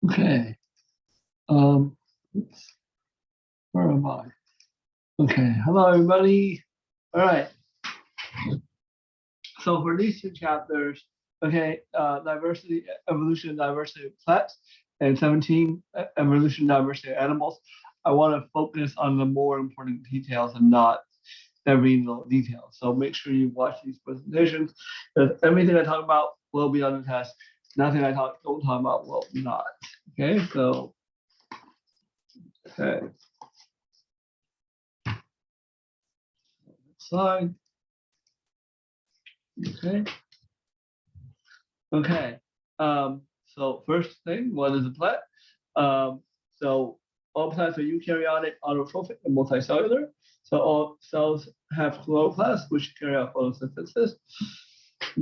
Okay. Oops, where am I? Okay. Hello, everybody. All right. So for these two chapters, okay, diversity, evolution, diversity of plants, and 17, evolution, diversity of animals. I want to focus on the more important details and not every little detail. So make sure you watch these presentations because everything I talk about will be on the test. Nothing don't talk about will not. Okay, so okay, slide. Okay. Okay. So first thing, what is a plant? Um, so all plants are eukaryotic, autotrophic, and multicellular. So all cells have chloroplasts, which carry out photosynthesis.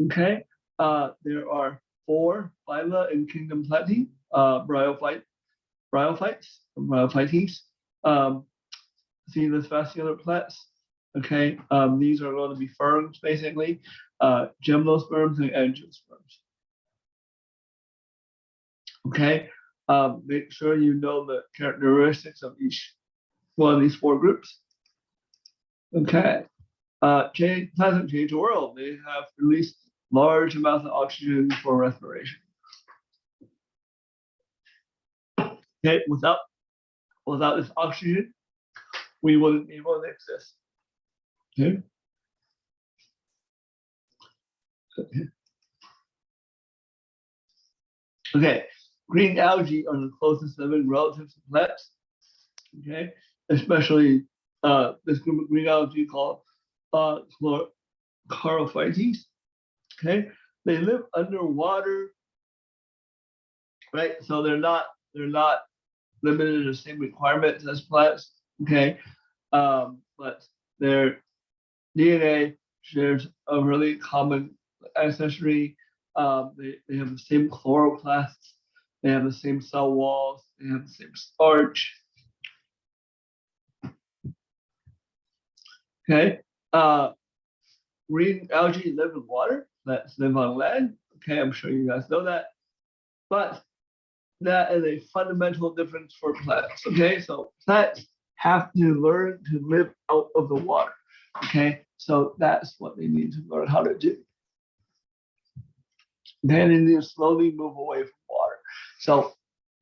Okay. There are four phyla in kingdom Plantae, bryophytes, um, seedless vascular plants. Okay. These are going to be ferns, basically, gymnosperms and angiosperms. Okay. Make sure you know the characteristics of each one of these four groups. Okay. Plasma change the world. They have released large amounts of oxygen for respiration. Okay. Without this oxygen, we wouldn't be able to exist. Okay. Okay. Green algae are the closest living relatives to plants. Okay. Especially this group of green algae called Charophytes. Okay, they live underwater, right? So they're not limited to the same requirements as plants. Okay, but their DNA shares a really common ancestry. They have the same chloroplasts. They have the same cell walls. They have the same starch. Okay, uh, green algae live in water. Plants live on land. Okay, I'm sure you guys know that. But that is a fundamental difference for plants. Okay, so plants have to learn to live out of the water. Okay, so that's what they need to learn how to do. Then they need to slowly move away from water. So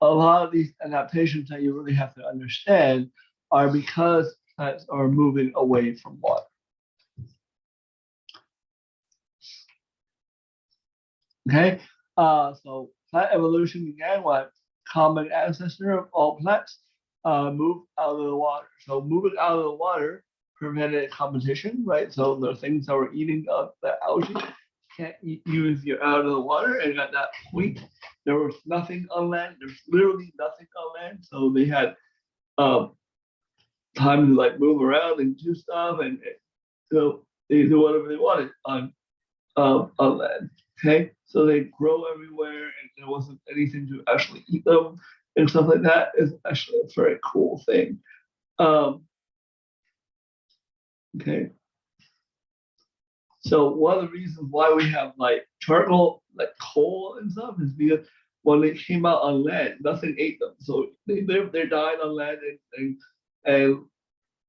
a lot of these adaptations that you really have to understand are because plants are moving away from water. Okay, so plant evolution began when common ancestor of all plants moved out of the water. So moving out of the water prevented competition, right? So the things that were eating up the algae can't eat you if you're out of the water. And at that point, there was nothing on land. There's literally nothing on land. So they had um, time to like move around and do stuff, and so they do whatever they wanted on land. Okay, so they grow everywhere, and there wasn't anything to actually eat them and stuff like that. Is actually a very cool thing. Um, okay, so one of the reasons why we have like charcoal, like coal and stuff, is because when they came out on land, nothing ate them. So they lived, they died on land, and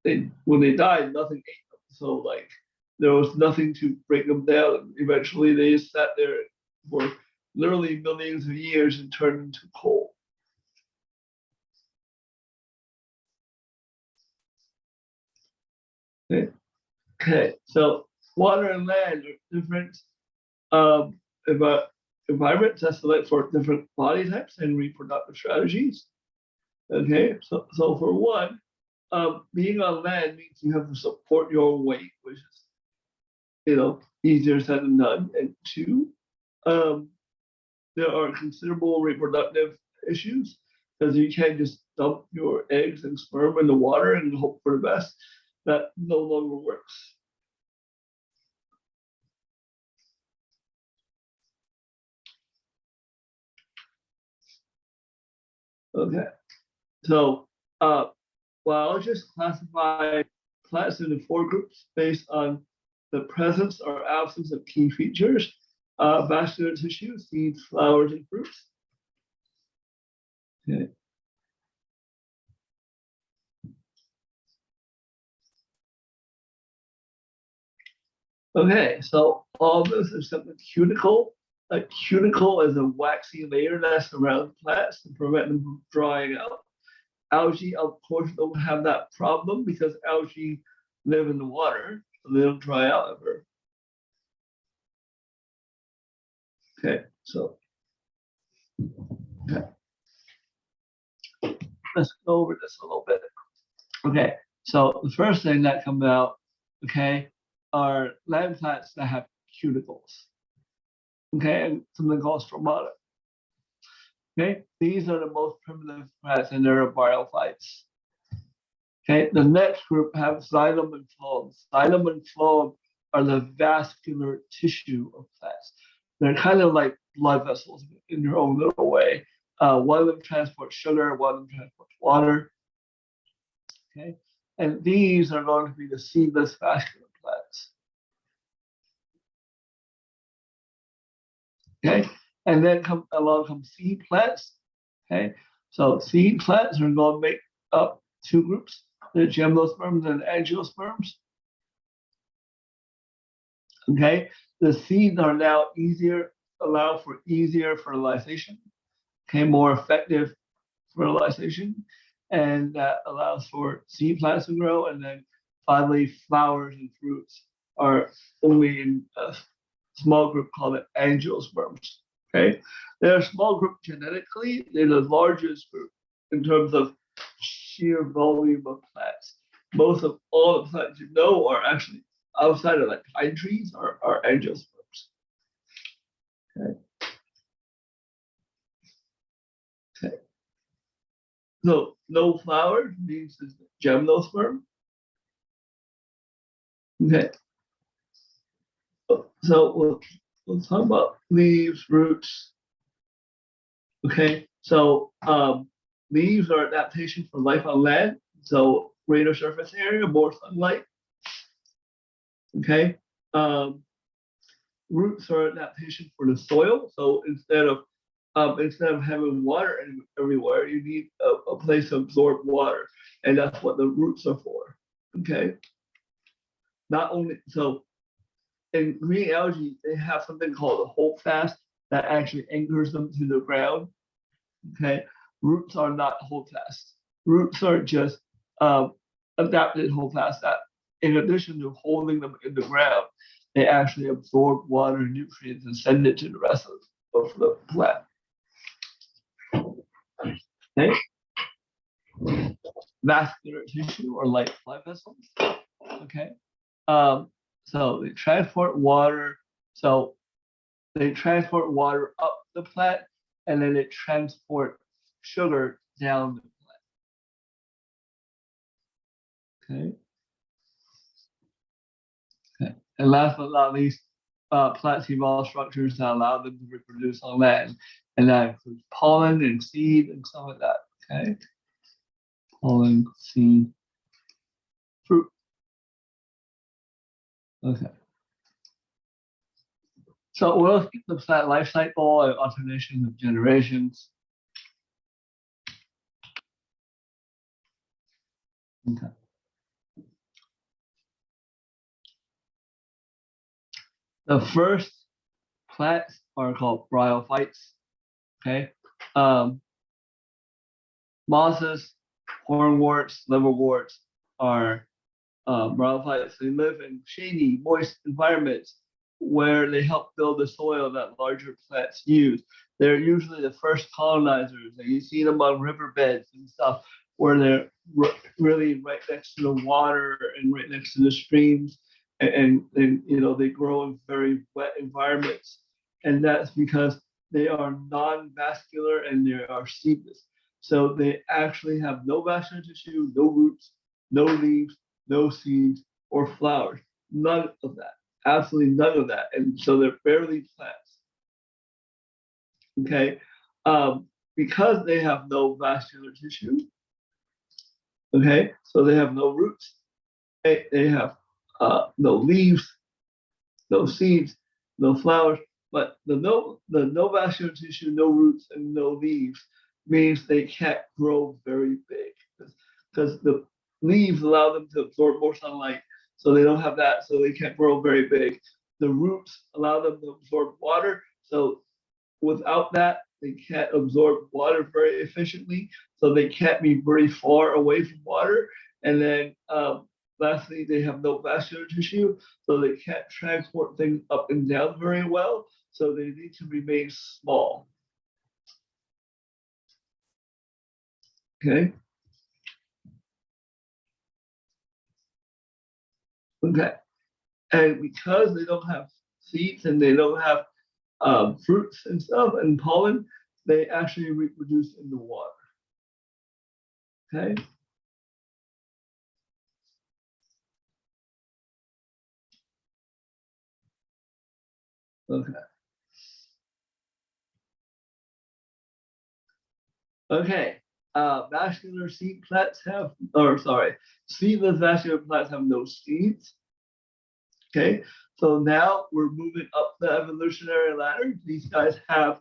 they when they died, nothing ate them. So like there was nothing to break them down. Eventually, they just sat there for literally millions of years and turned into coal. Okay, okay. So water and land are different um, environments that select for different body types and reproductive strategies. Okay, so for one, being on land means you have to support your weight, which is easier said than done. And two, um, there are considerable reproductive issues because you can't just dump your eggs and sperm in the water and hope for the best. That no longer works. Okay, so biologists classify plants into four groups based on the presence or absence of key features: vascular tissue, seeds, flowers, and fruits. Okay. Okay, so all this is something cuticle. A cuticle is a waxy layer that surrounds plants to prevent them from drying out. Algae, of course, don't have that problem because algae live in the water, so they don't dry out ever. Okay, so okay. Let's go over this a little bit. Okay, so the first thing that comes out, okay, are land plants that have cuticles. Okay, and something called stromata. Okay, these are the most primitive plants and they're bryophytes. Okay, the next group have xylem and phloem. Xylem and phloem are the vascular tissue of plants. They're kind of like blood vessels in their own little way. One of them transports sugar, one of them transports water. Okay, and these are going to be the seedless vascular plants. Okay, and then along come seed plants. Okay, so seed plants are going to make up two groups: the gymnosperms and angiosperms. Okay, the seeds are now allow for easier fertilization. Okay, more effective fertilization, and that allows for seed plants to grow. And then finally, flowers and fruits are only in a small group called the angiosperms. Okay, they're a small group genetically. They're the largest group in terms of sheer volume of plants. Most of all the plants you know are actually outside of like pine trees are angiosperms. Okay. Okay. So no flower means it's gymnosperm. Okay. So we'll talk about leaves, roots. Okay. So leaves are adaptation for life on land. So greater surface area, more sunlight. Okay. Roots are adaptation for the soil. So instead of having water everywhere, you need a place to absorb water, and that's what the roots are for. Okay. Not only so in green algae, they have something called a holdfast that actually anchors them to the ground. Okay. Roots are not holdfast. Roots are just adapted holdfast that, in addition to holding them in the ground, they actually absorb water and nutrients and send it to the rest of the plant. Okay. Vascular tissue or like blood vessels. Okay. So they transport water. So they transport water up the plant, and then they transport sugar down the plant. Okay. Okay. And last but not least, plants evolve structures that allow them to reproduce on land, and that includes pollen and seed and stuff like that. Okay. Pollen, seed, fruit. Okay. So we'll keep the plant life cycle and alternation of generations. Okay. The first plants are called bryophytes. Okay. Mosses, hornworts, liverworts are bryophytes. They live in shady, moist environments where they help build the soil that larger plants use. They're usually the first colonizers, and you see them on riverbeds and stuff where they're really right next to the water and right next to the streams, and you know they grow in very wet environments, and that's because they are non-vascular and they are seedless. So they actually have no vascular tissue, no roots, no leaves, no seeds or flowers. None of that. Absolutely none of that. And so they're barely plants. Okay. Because they have no vascular tissue. Okay. So they have no roots. They have no leaves, no seeds, no flowers. But the no vascular tissue, no roots, and no leaves means they can't grow very big because the leaves allow them to absorb more sunlight, so they don't have that, so they can't grow very big. The roots allow them to absorb water, so without that, they can't absorb water very efficiently, so they can't be very far away from water. And then lastly, they have no vascular tissue, so they can't transport things up and down very well. So they need to remain small. Okay. Okay. And because they don't have seeds and they don't have fruits and stuff and pollen, they actually reproduce in the water. Okay. Okay. Okay. Vascular seed plants have, or sorry, seedless vascular plants have no seeds. Okay. So now we're moving up the evolutionary ladder. These guys have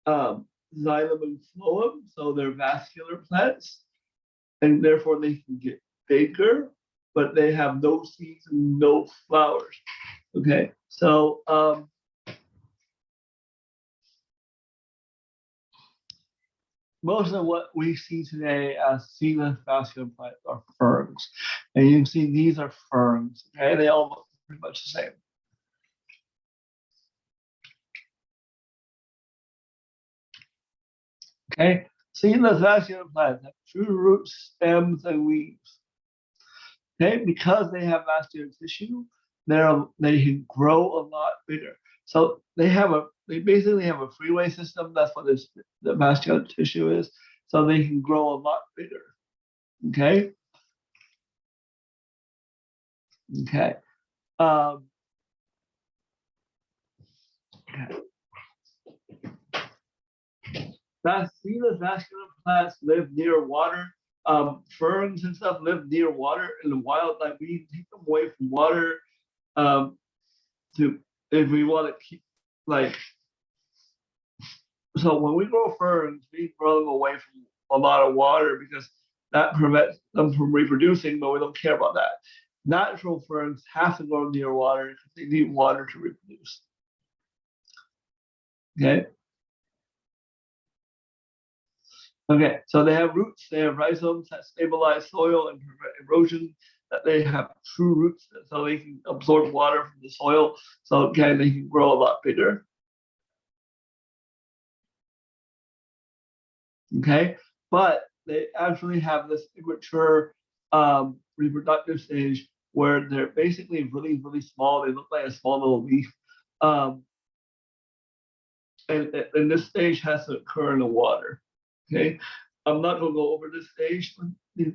xylem and phloem, so they're vascular plants, and therefore they can get bigger, but they have no seeds and no flowers. Okay. So most of what we see today as seedless vascular plants are ferns. And you can see these are ferns. Okay, they all look pretty much the same. Okay, seedless vascular plants have true roots, stems, and leaves. Okay, because they have vascular tissue, they can grow a lot bigger. So they basically have a freeway system. That's what the vascular tissue is. So they can grow a lot bigger. Okay. Okay. Um, okay. Seedless vascular plants live near water. Ferns and stuff live near water in the wild. Like we take them away from water um, to if we want to keep like. So when we grow ferns, we grow them away from a lot of water because that prevents them from reproducing. But we don't care about that. Natural ferns have to grow near water because they need water to reproduce. Okay. Okay, so they have roots, they have rhizomes that stabilize soil and prevent erosion, that they have true roots so they can absorb water from the soil. So again, they can grow a lot bigger. Okay, but they actually have this immature reproductive stage where they're basically really, really small. They look like a small little leaf. Um, and this stage has to occur in the water. Okay, I'm not going to go over this stage, these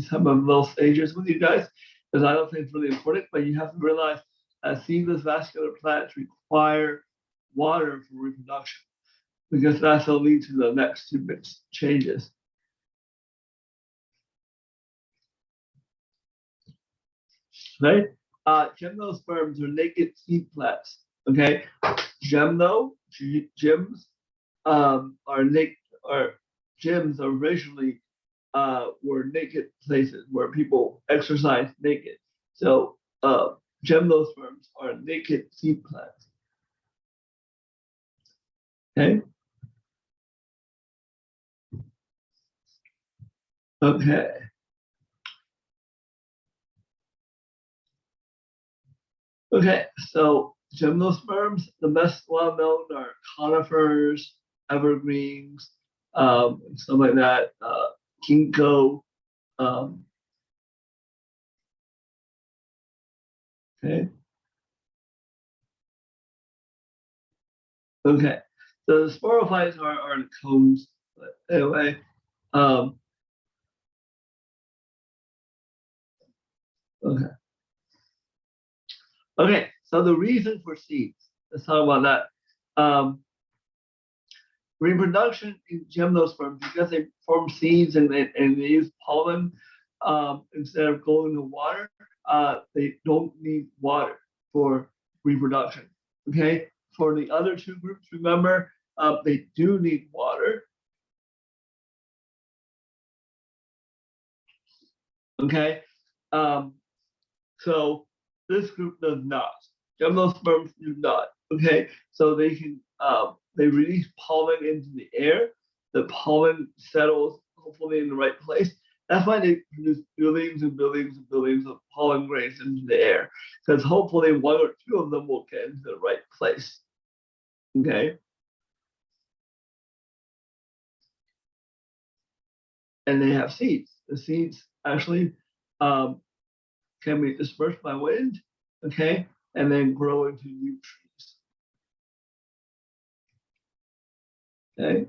some of those stages with you guys, because I don't think it's really important. But you have to realize that seedless vascular plants require water for reproduction, because that's will lead to the next two changes. Right? Gymnosperms are naked seed plants. Okay, gyms are naked, or gyms originally were naked places where people exercise naked. So gymnosperms are naked seed plants. Okay. Okay. Okay. So gymnosperms, the best well known are conifers, evergreens, stuff like that. Ginkgo. Um, okay. Okay. So the sporophytes are the cones. But anyway, um, okay. Okay. So the reason for seeds. Let's talk about that. Reproduction in gymnosperms, because they form seeds and they use pollen instead of going to water, they don't need water for reproduction. Okay. For the other two groups, remember, they do need water. Okay. So this group does not. Gymnosperms do not. Okay. So they release pollen into the air. The pollen settles hopefully in the right place. That's why they produce billions and billions and billions of pollen grains into the air, because hopefully one or two of them will get into the right place. Okay. And they have seeds. The seeds actually can be dispersed by wind, okay, and then grow into new trees. Okay.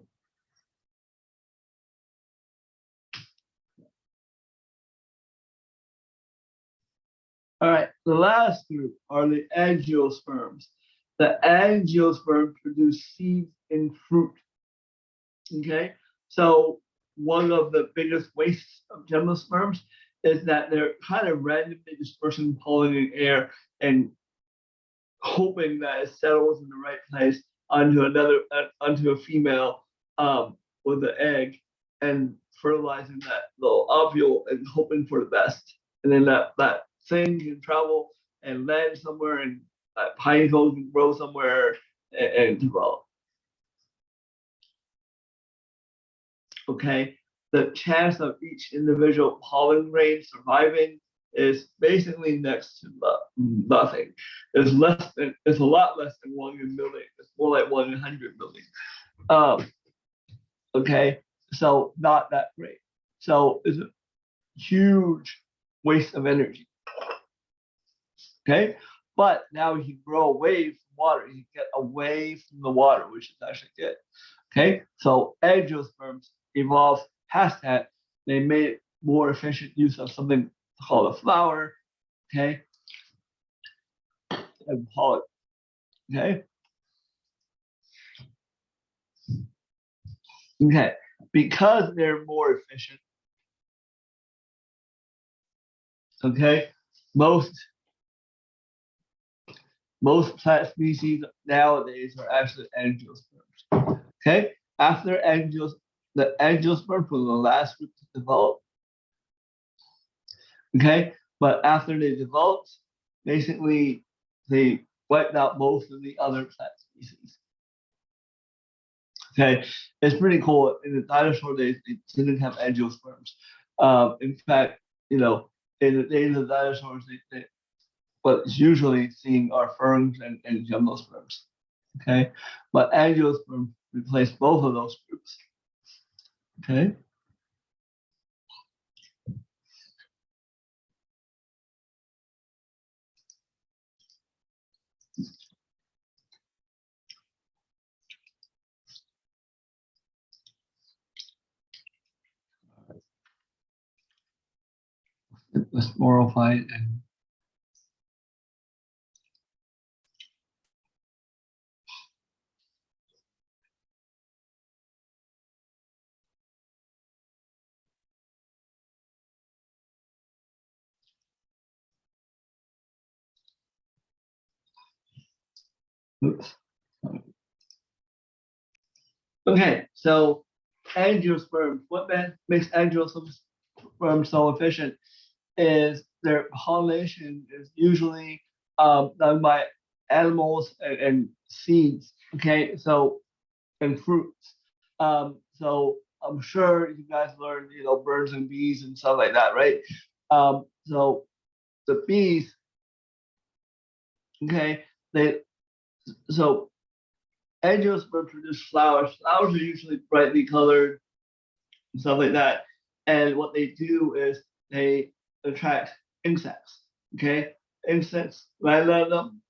All right, the last group are the angiosperms. The angiosperms produce seeds in fruit. Okay, so one of the biggest wastes of gymnosperms is that they're kind of randomly dispersing pollen in air and hoping that it settles in the right place onto a female with the egg and fertilizing that little ovule and hoping for the best. And then that thing can travel and land somewhere, and that pine cone can grow somewhere and develop. Okay, the chance of each individual pollen grain surviving is basically next to nothing. It's a lot less than 1 in a million. It's more like 1 in 100 million. Okay, so not that great. So it's a huge waste of energy. Okay, but now you can grow away from water. You get away from the water, which is actually good. Okay, so angiosperms evolved past that. They made more efficient use of something called a flower. Okay, and pollen. Okay, okay, because they're more efficient. Okay, most plant species nowadays are actually angiosperms. Okay, after the angiosperms were the last group to develop. Okay, but after they developed, basically they wiped out most of the other plant species. Okay, it's pretty cool. In the dinosaur days, they didn't have angiosperms. In fact, in the days of dinosaurs, what's usually seen are ferns and gymnosperms. Okay, but angiosperms replace both of those groups. Okay. Let's morify it and oops. Okay, so angiosperms. What makes angiosperms so efficient is their pollination is usually done by animals and seeds. Okay, so and fruits. So I'm sure you guys learned, birds and bees and stuff like that, right? So the bees, okay, they so angiosperms produce flowers. Flowers are usually brightly colored and stuff like that. And what they do is they attract insects. Okay, insects land on them,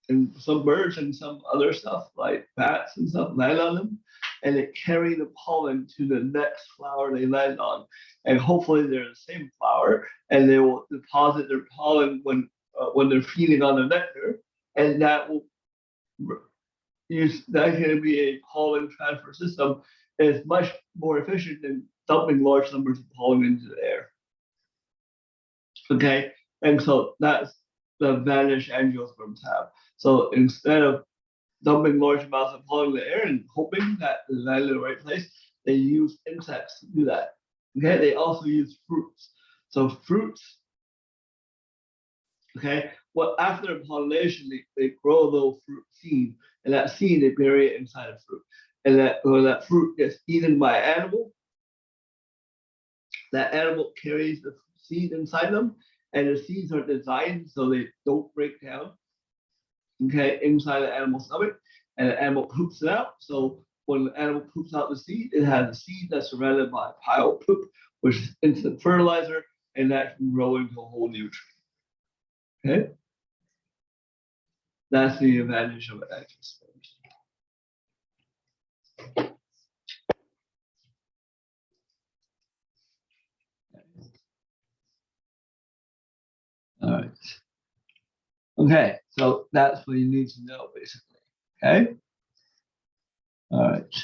and some birds and some other stuff like bats and stuff land on them, and they carry the pollen to the next flower they land on, and hopefully they're the same flower, and they will deposit their pollen when they're feeding on the nectar, and that will use that can be a pollen transfer system. Is much more efficient than dumping large numbers of pollen into the air. Okay, and so that's the advantage angiosperms have. So instead of dumping large amounts of pollen in the air and hoping that they land in the right place, they use insects to do that. Okay, they also use fruits. So fruits, okay, well, after pollination, they grow a little fruit seed, and that seed they bury it inside a fruit. And that when that fruit gets eaten by an animal, that animal carries the seed inside them, and the seeds are designed so they don't break down, okay, inside the animal's stomach, and the animal poops it out. So when the animal poops out the seed, it has a seed that's surrounded by a pile of poop, which is instant fertilizer, and that can grow into a whole new tree. Okay, that's the advantage of angiosperms. All right. Okay, so that's what you need to know, basically. Okay. All right.